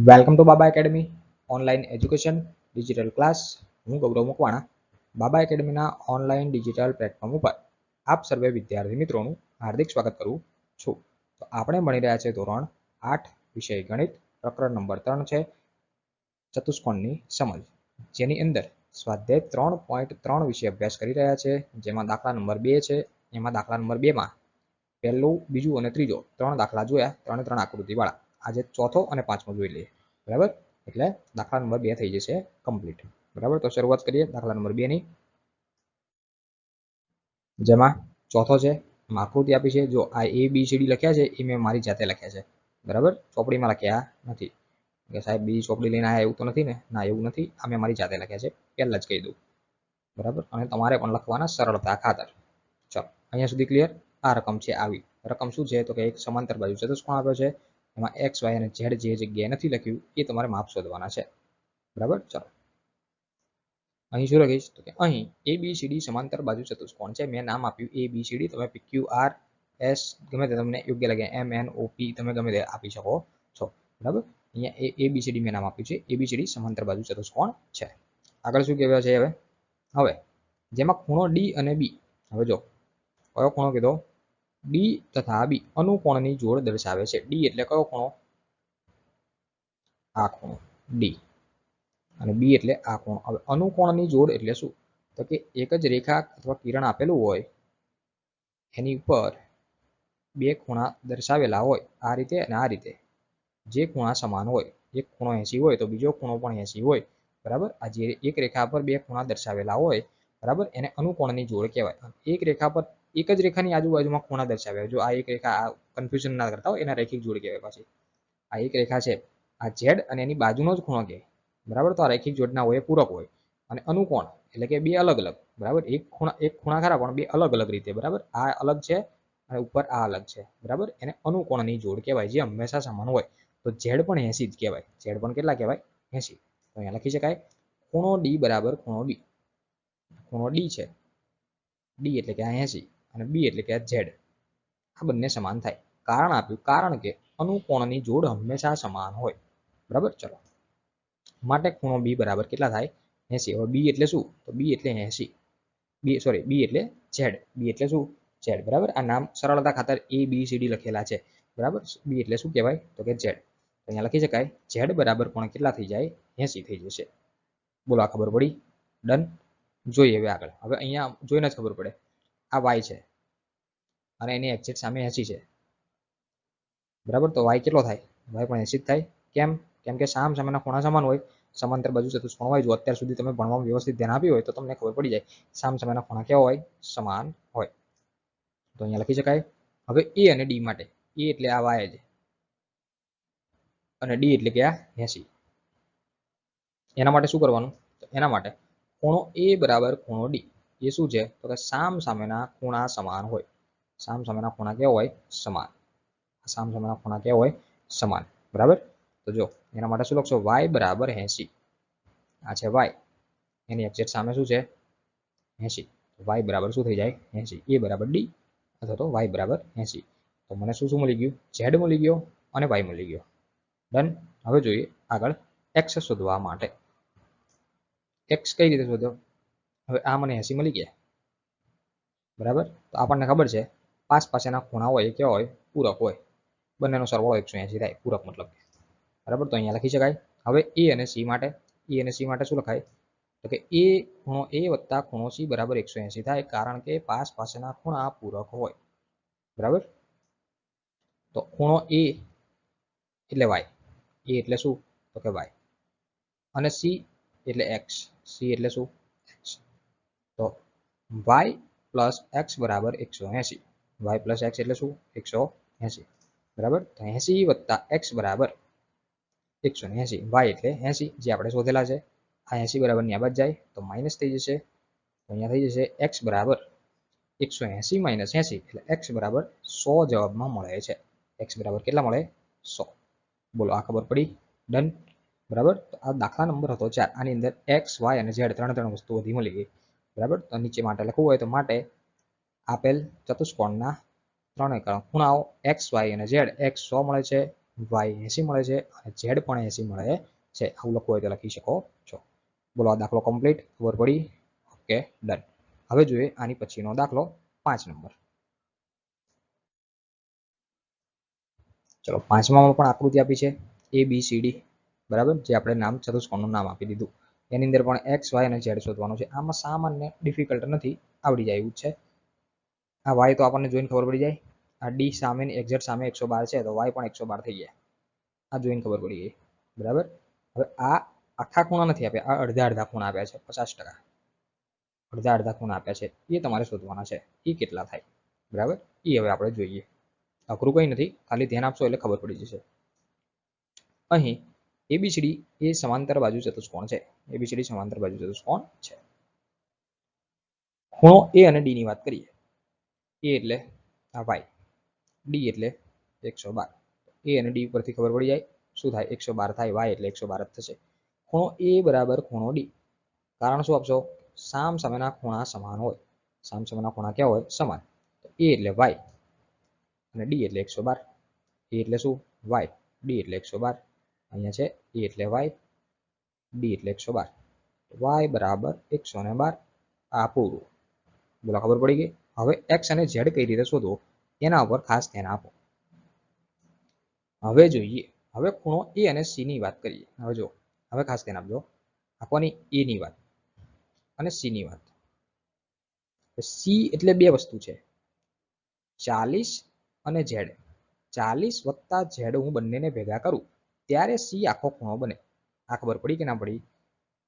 Welcome to Baba academy online education digital class. હું ગૌરવ મકવાણા બાબા એકેડમીના online digital platform ઉપર આપ સર્વે વિદ્યાર્થી મિત્રોનું હાર્દિક સ્વાગત કરું છું. તો આપણે ભણી રહ્યા છે ધોરણ 8 વિષય ગણિત, પ્રકરણ નંબર 3 છે ચતુષ્કોણની સમજ, જેની અંદર સ્વાધ્યાય 3.3 વિશે અભ્યાસ કરી રહ્યા છે. જેમાં દાખલા નંબર 2 છે. એમાં દાખલા નંબર 2 માં પહેલું, બીજું અને ત્રીજો 3 દાખલા જોયા, 3 આકૃતિ વાળા. આજે ચોથો અને પાંચમો જોઈ લઈએ. બરાબર, એટલે દાખલા નંબર 2 થઈ જશે કમ્પ્લીટ. બરાબર, તો શરૂઆત કરીએ દાખલા નંબર 2 ની, જેમાં ચોથો છે. આકૃતિ આપી છે, જો આ ABCD લખ્યા છે એ મેં મારી જાતે લખ્યા છે. બરાબર, ચોપડીમાં લખ્યા નથી કે સાહેબ બીજી ચોપડી લઈને આયા એવું તો નથી ને? ના, એવું નથી, આ મેં મારી જાતે લખ્યા છે, પહેલા જ કહી દઉં. બરાબર, અને તમારે પણ લખવાના સરળતા ખાતર. ચલો, અહીંયા સુધી ક્લિયર. આ રકમ છે આવી. રકમ શું છે? તો કે એક સમાંતર બાજુ ચતુષ્કોણ આપ્યો છે. એમાં એક્સ, વાય અને ઝેડ જે જગ્યાએ નથી લખ્યું એ તમારે માપ શોધવાના છે. બરાબર, ચલો અહીં શું લખીશ? તો કે અહીં ABCD સમાંતર બાજુ ચતુષ્કોણ છે. મેં નામ આપ્યું ABCD, તમે PQRS ગમે તે તમને યોગ્ય લાગે, MNOP તમે ગમે તે આપી શકો છો. બરાબર, અહીંયા ABCD મેં નામ આપ્યું છે. ABCD સમાંતર બાજુ ચતુષ્કોણ છે. આગળ શું કહેવાય છે? હવે જેમાં ખૂણો D અને B, હવે જો કયો ખૂણો કીધો? D તથા B અનુકોણની જોડ દર્શાવે છે. D એટલે કયો ખૂણો? આ ખૂણો D, અને B એટલે આ ખૂણો. હવે અનુકોણની જોડ એટલે શું? તો કે એક જ રેખા અથવા કિરણ આપેલું હોય, એની ઉપર બે ખૂણા દર્શાવેલા હોય, આ રીતે અને આ રીતે. જે ખૂણા સમાન હોય, એક ખૂણો 80 હોય તો બીજો ખૂણો પણ 80 હોય. બરાબર, આ જે એક રેખા પર બે ખૂણા દર્શાવેલા હોય, બરાબર, એને અનુકોણની જોડ કહેવાય. એક રેખા પર એક જ રેખાની આજુબાજુમાં ખૂણા દર્શાવ્યા, જો આ એક રેખા, કન્ફ્યુઝન ના કરતા હોય, એના રૈખિક જોડ કહેવાય. પાછી આ એક રેખા છે, આ Z અને એની બાજુનો જ ખૂણો કહેવાય. બરાબર, તો આ રૈખિક જોડના હોય, પૂરક હોય. અને અનુકોણ એટલે કે બે અલગ અલગ. બરાબર, એક ખૂણા ખરા પણ બે અલગ અલગ રીતે. બરાબર, આ અલગ છે અને ઉપર આ અલગ છે. બરાબર, એને અનુકોણની જોડ કહેવાય, જે હંમેશા સમાન હોય. તો Z પણ 80 જ કહેવાય. Z પણ કેટલા કહેવાય? 80. તો અહીંયા લખી શકાય ખૂણો D બરાબર ખૂણો B. ખૂણો D છે, D એટલે કે આ 80 અને B એટલે કે આ Z, આ બંને સમાન થાય. કારણ આપ્યું, કારણ કે અનુકોણની જોડ હંમેશા સમાન હોય. બરાબર, ચલો માટે ખૂણો B બરાબર કેટલા થાય? 80. હવે B એટલે શું? તો B એટલે 80. B એટલે Z. B એટલે શું? Z. બરાબર, આ નામ સરળતા ખાતર ABCD લખેલા છે. બરાબર, B એટલે શું કહેવાય? તો કે Z. અહીંયા લખી શકાય Z બરાબર પણ કેટલા થઈ જાય? 80 થઈ જશે. બોલો, આ ખબર પડી? ડન. જોઈએ હવે આગળ. હવે અહીંયા જોઈને જ ખબર પડે, આ Y છે અને એની એક્ઝેક્ટ સામે 80 છે. બરાબર, તો Y કેટલો થાય? Y પણ 80 જ થાય. કેમ? કેમ કે સામેના ખૂણા સમાન હોય, સમાંતર બાજુ ચતુષ્કોણ હોય. જો અત્યાર સુધી તમે ભણવામાં વ્યવસ્થિત ધ્યાન આપ્યું હોય તો તમને ખબર પડી જાય સામેના ખૂણા કેવા હોય? સમાન હોય. તો અહીંયા લખી શકાય. હવે A અને D માટે, A એટલે આ Y છે અને D એટલે કે આ 80. એના માટે શું કરવાનું? તો એના માટે ખૂણો A બરાબર ખૂણો D એ શું છે? તો કે સામેના ખૂણા સમાન હોય. સામેના ખૂણા કેવા હોય? સમાન. સામેના ખૂણા કેવા હોય? સમાન. બરાબર, તો જો એના માટે શું લખશો? Y બરાબર 80. આ છે Y, એની એક્ઝેક્ટ સામે શું છે? 80. Y બરાબર શું થઈ જાય? 80. A બરાબર D અથવા તો Y બરાબર 80. તો મને શું શું મળી ગયું? Z મળી ગયો અને Y મળી ગયો. ડન. હવે જોઈએ આગળ X શોધવા માટે. X કઈ રીતે શોધો? હવે આ મને 80 મળી ગયા. બરાબર, તો આપણને ખબર છે પાસેના ખૂણા હોય એ કેવા હોય? પૂરક હોય. બંનેનો સરવાળો 180 થાય, પૂરક મતલબ. બરાબર, તો અહીંયા લખી શકાય. હવે A અને C માટે, A અને C માટે શું લખાય? તો કે ખૂણો A વત્તા ખૂણો C બરાબર 180 થાય, કારણ કે પાસેના ખૂણા પૂરક હોય. બરાબર, તો ખૂણો A એટલે Y. A એટલે શું? તો કે Y. અને C એટલે X. C એટલે શું? X. તો Y પ્લસ X બરાબર 180. Y પ્લસ X એટલે શું? 180. બરાબર, તો 80 વત્તા X બરાબર 180. Y એટલે 80 જે આપણે શોધેલા છે. આ 80 બરાબર ની આ બાદ જાય તો માઇનસ થઈ જશે. તો અહીંયા થઈ જશે X બરાબર 180 માઇનસ 80 એટલે X બરાબર 100 જવાબમાં મળે છે. X બરાબર કેટલા મળે? 100. બોલો, આ ખબર પડી? ડન. બરાબર, તો આ દાખલા નંબર હતો 4. આની અંદર X, Y અને Z ત્રણ વસ્તુ વધી મળી ગઈ. બરાબર, તો નીચે માટે લખવું હોય તો માટે આપેલ ચતુષ્કોણના ત્રણેય ખૂણાઓ X, Y અને Z X 100 મળે છે, વાય 80 મળે છે અને ઝેડ પણ 80 મળે છે. આવું લખવું હોય તો લખી શકો છો. બોલો આ દાખલો કમ્પ્લીટ, ખબર પડી? Okay, done. હવે જોઈએ આની પછીનો દાખલો 5 નંબર. ચલો 5માં પણ આકૃતિ આપી છે ABCD, બરાબર, જે આપણે નામ ચતુષ્કોણનું નામ આપી દીધું. એની અંદર પણ એક્સ વાય અને ઝેડ શોધવાનું છે. આમાં સામાન્ય ડિફિકલ્ટ નથી, આવડી જાય એવું છે. આ વાય તો આપણને જોઈને ખબર પડી જાય. આ ડી સામે એક્ઝેક્ટ સામે 112 છે તો વાય પણ 112 થઈ ગયા. આ જોઈને ખબર પડી ગઈ, બરાબર. હવે આ આખા ખૂણા નથી આપ્યા, આ અડધા અડધા ખૂણા આપ્યા છે, 50%. અડધા અડધા ખૂણા આપ્યા છે, એ તમારે શોધવાના છે. એ કેટલા થાય, બરાબર, એ હવે આપણે જોઈએ. અઘરું કંઈ નથી, ખાલી ધ્યાન આપશો એટલે ખબર પડી જશે. અહીં એબીસીડી એ સમાંતર બાજુ ચતુષ્કોણ છે. એબીસીડી સમાંતર બાજુ ચતુષ્કોણ છે. ખૂણો એ અને ડી ની વાત કરીએ. એ એટલે આ વાય, ડી એટલે 112. એ અને ડી પરથી ખબર પડી જાય શું થાય, 112 થાય, વાય એટલે 112 જ થશે. ખૂણો એ બરાબર ખૂણો ડી. કારણ શું આપશો? સામ સામેના ખૂણા સમાન હોય. સામ સામેના ખૂણા કેવા હોય? સમાન. એ એટલે વાય અને ડી એટલે 112. એ એટલે શું? વાય. ડી એટલે 112. અહીંયા છે એ એટલે વાય, ડી એટલે 112. વાય બરાબર 112. આ પૂરું. બોલા ખબર પડી ગઈ? હવે એક્સ અને ઝેડ કઈ રીતે શોધવો એના ઉપર ખાસ ધ્યાન આપો. હવે જોઈએ, હવે ખૂણો એ અને સી ની વાત કરીએ. હવે જો, હવે ખાસ ધ્યાન આપજો. આખોની એ ની વાત અને સી ની વાત. સી એટલે બે વસ્તુ છે, 40 અને ઝેડ. 40 વત્તા ઝેડ હું બંનેને ભેગા કરું ત્યારે સી આખો ખૂણો બને. આ ખબર પડી કે ના પડી?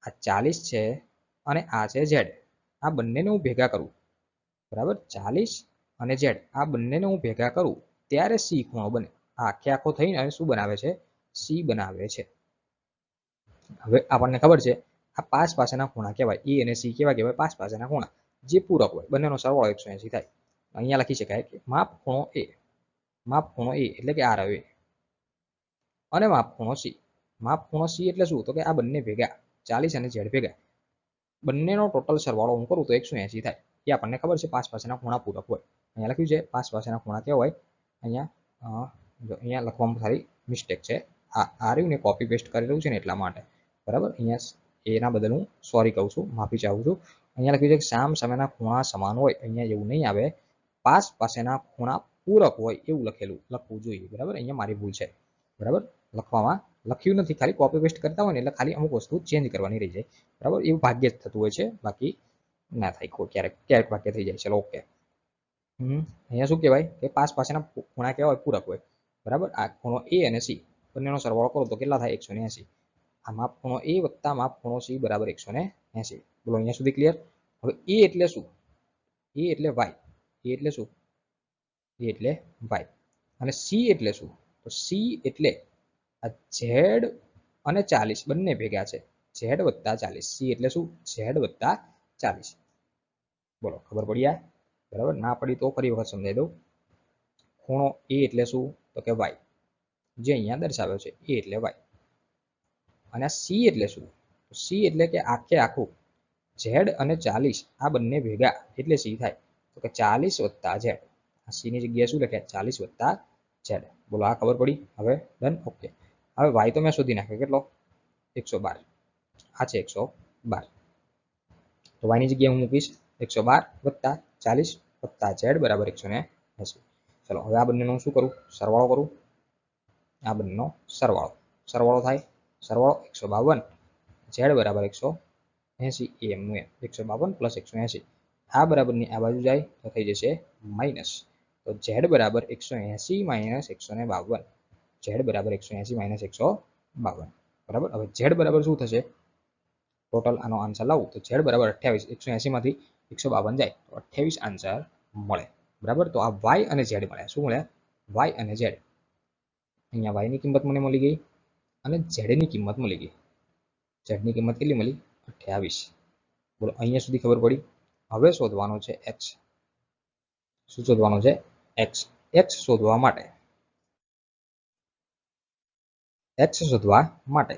આ 40 છે અને આ છે ઝેડ. આ બંનેને હું ભેગા કરું, બરાબર, 40 અને ઝેડ આ બંનેને હું ભેગા કરું ત્યારે સી ખૂણો બને. આ આખે આખો થઈને શું બનાવે છે? સી બનાવે છે. હવે આપણને ખબર છે આ પાસ પાસેના ખૂણા કહેવાય. એ અને સી કેવા કહેવાય? પાસ પાસેના ખૂણા, જે પૂરક હોય. બંનેનો સરવાળો 180 થાય. અહીંયા લખી શકાય કે માપ ખૂણો એ, માપ ખૂણો એ એટલે કે આ રહ્યો અને માપ ખૂણો સી. માપ ખૂણો સી એટલે શું? તો કે આ બંને ભેગા, 40 અને ઝેડ ભેગા, બંનેનો ટોટલ સરવાળો હું કરું તો 180 થાય. એ આપણને ખબર છે પાસ પાસેના ખૂણા પૂરક હોય. અહીંયા લખ્યું છે પાસ પાસેના ખૂણા કેવા હોય. અહીંયા લખવામાં સારી મિસ્ટેક છે. આ રહ્યું ને કોપી પેસ્ટ કરેલું છે ને એટલા માટે, બરાબર. અહીંયા એના બદલ હું સોરી કહું છું, માફી ચાહું છું. અહીંયા લખ્યું છે કે સામ સામેના ખૂણા સમાન હોય. અહીંયા એવું નહીં આવે, પાસ પાસેના ખૂણા પૂરક હોય એવું લખવું જોઈએ, બરાબર. અહીંયા મારી ભૂલ છે, બરાબર. લખવામાં લખ્યું નથી, ખાલી કોપી પેસ્ટ કરતા હોય ને એટલે ખાલી અમુક વસ્તુ ચેન્જ કરવાની રહી જાય, બરાબર. એવું ભાગ્યે જ થતું હોય છે, બાકી ના થાય, ક્યારેક ક્યારેક ભાગ્ય થઈ જાય. ચલો ઓકે. અહીંયા શું કહેવાય કે પાસ પાસેના ખૂણા કેવા હોય? પૂરક હોય, બરાબર. આ ખૂણો એ અને સી બંનેનો સરવાળો કરો તો કેટલા થાય? 180. આ માપ ખૂણો એ વત્તા માપ ખૂણો સી બરાબર 180. બોલો અહીંયા સુધી ક્લિયર? હવે એ એટલે શું? એ એટલે વાય. એ એટલે શું? એ એટલે વાય. અને સી એટલે શું? તો સી એટલે આ ઝેડ અને 40 બંને ભેગા છે, ઝેડ વત્તા 40. સી એટલે શું? ઝેડ વત્તા 40. બોલો ખબર પડી? આ બરાબર. ના પડી તો ફરી વખત સમજાવી દઉં. ખૂણો એ એટલે શું? તો કે વાય, જે અહીંયા દર્શાવ્યો છે એ એટલે વાય. અને આ સી એટલે શું? સી એટલે કે આખે આખું ઝેડ અને 40 આ બંને ભેગા એટલે સી થાય. તો કે 40 વત્તા ઝેડ. આ સી ની જગ્યાએ શું લખ્યા? 40 વત્તા ઝેડ. બોલો આ ખબર પડી? હવે ડન, ઓકે. હવે વાય તો મેં શોધી નાખ્યો, કેટલો? 112. આ છે 112. તો વાય ની જગ્યાએ હું મૂકીશ 112 વત્તા 40 વત્તા ઝેડ બરાબર 180. ચલો હવે આ બંનેનું શું કરું? સરવાળો કરું. આ બંનેનો સરવાળો થાય. સરવાળો 152, ઝેડ બરાબર 180. એમનું એમ 152 પ્લસ 180. આ બરાબરની આ બાજુ જાય તો થઈ જશે માઇનસ. તો ઝેડ બરાબર 180 માઇનસ 152. ઝેડ બરાબર 180 માઇનસ 152, બરાબર. હવે ઝેડ બરાબર શું થશે? ટોટલ આનો આન્સર લાવું તો ઝેડ બરાબર 28. 180 માંથી 152 જાય તો 28 આન્સર મળે, બરાબર. તો આ વાય અને ઝેડ મળ્યા. શું મળ્યા? વાય અને ઝેડ. અહીંયા વાય ની કિંમત મને મળી ગઈ અને ઝેડ ની કિંમત મળી ગઈ. ઝેડ ની કિંમત કેટલી મળી? 28. બોલો અહીંયા સુધી ખબર પડી? હવે શોધવાનું છે એક્સ. શું શોધવાનું છે? એક્સ. એક્સ શોધવા માટે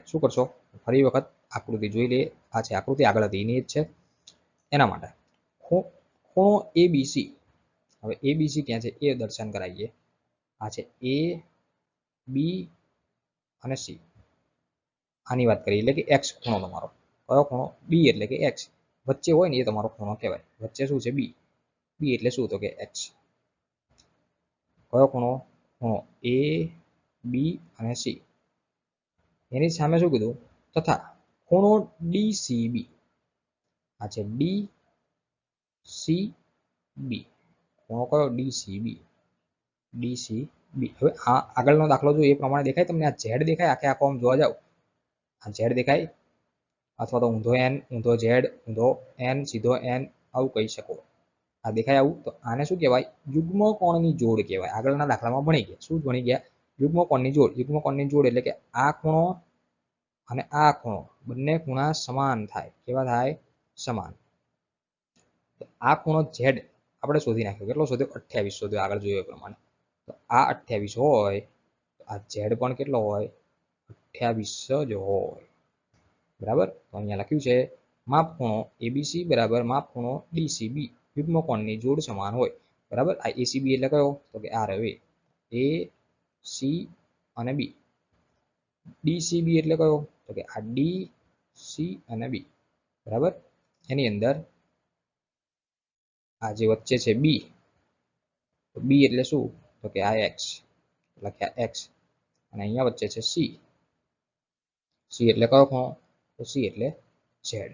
શું કરશો? ફરી વખત આકૃતિ જોઈ લઈએ. આ છે આકૃતિ, આગળ હતી એની જ છે. એના માટે ખૂણો એબીસી. હવે એબીસી ક્યાં છે એ દર્શન કરાવીએ. આ છે એ બી અને સી. આની વાત કરીએ એટલે કે એક્સ ખૂણો તમારો કયો ખૂણો બી એટલે કે એક્સ વચ્ચે હોય ને એ તમારો ખૂણો કહેવાય. વચ્ચે શું છે બી. બી એટલે શું તો કે એક્સ. કયો ખૂણો ખૂણો એ બી અને સી. એની સામે શું કીધું તથા ખૂણો ડીસીબી. આ છે ડી સી બી. ખૂણો કયો ડીસીબી. ડીસીબી. હવે આ આગળનો દાખલો જો એ પ્રમાણે દેખાય તમને આ ઝેડ દેખાય આખે આખો આમ જોવા જાવ આ ઝેડ દેખાય અથવા તો ઊંધો એન ઊંધો ઝેડ ઊંધો એન સીધો એન આવું કહી શકો. આ દેખાય આવું તો આને શું કહેવાય યુગ્મ કોણની જોડ કહેવાય. આગળના દાખલામાં ભણી ગયા શું ભણી ગયા યુગ્મ કોણની જોડ. યુગ્મ કોણની જોડ એટલે કે આ ખૂણો અને આ ખૂણો બંને ખૂણા સમાન થાય. કેવા થાય સમાન. આ ખૂણો ઝેડ આપણે શોધી નાખ્યો કેટલો શોધ્યો 28 શોધ્યો આગળ જોયો એ પ્રમાણે. તો આ 28 હોય તો આ ઝેડ પણ કેટલો હોય 28 જ હોય. બરાબર. તો અહીંયા લખ્યું છે માપ ખૂણો એબીસી બરાબર માપ ખૂણો ડીસીબી યુગ્મ કોણની જોડ સમાન હોય. બરાબર. આ એસીબી એટલે કયો તો કે આ રહ્યો એ સી અને બી. ડીસીબી એટલે કયો તો કે આ ડી સી અને બી. બરાબર. એની અંદર આ જે વચ્ચે છે બી તો બી એટલે શું તો કે આ એક્સ લખ્યા એક્સ અને અહીંયા વચ્ચે છે સી. સી એટલે કયો ખૂણો તો સી એટલે ઝેડ.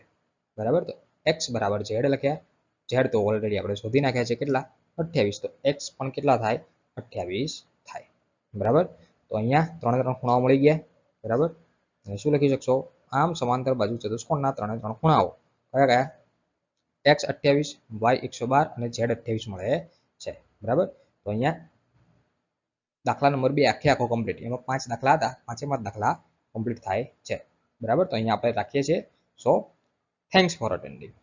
બરાબર. તો એક્સ બરાબર ઝેડ લખ્યા. ઝેડ તો ઓલરેડી આપણે શોધી નાખ્યા છે કેટલા 28 તો એક્સ પણ કેટલા થાય 28 થાય. બરાબર. તો અહીંયા ત્રણે ખૂણાઓ મળી ગયા. બરાબર. અને શું લખી શકશો આમ સમાંતર બાજુ ચતુષ્કોણના ત્રણે ખૂણાઓ કયા કયા એક્સ 28 વાય 112 અને ઝેડ 28 મળે છે. બરાબર. તો અહીંયા દાખલા નંબર 2 આખે આખો કમ્પ્લીટ. એમાં 5 દાખલા હતા 5 દાખલા કમ્પ્લીટ થાય છે. બરાબર. તો અહીંયા આપણે રાખીએ છીએ. સો થેન્ક્સ ફોર અટેન્ડિંગ.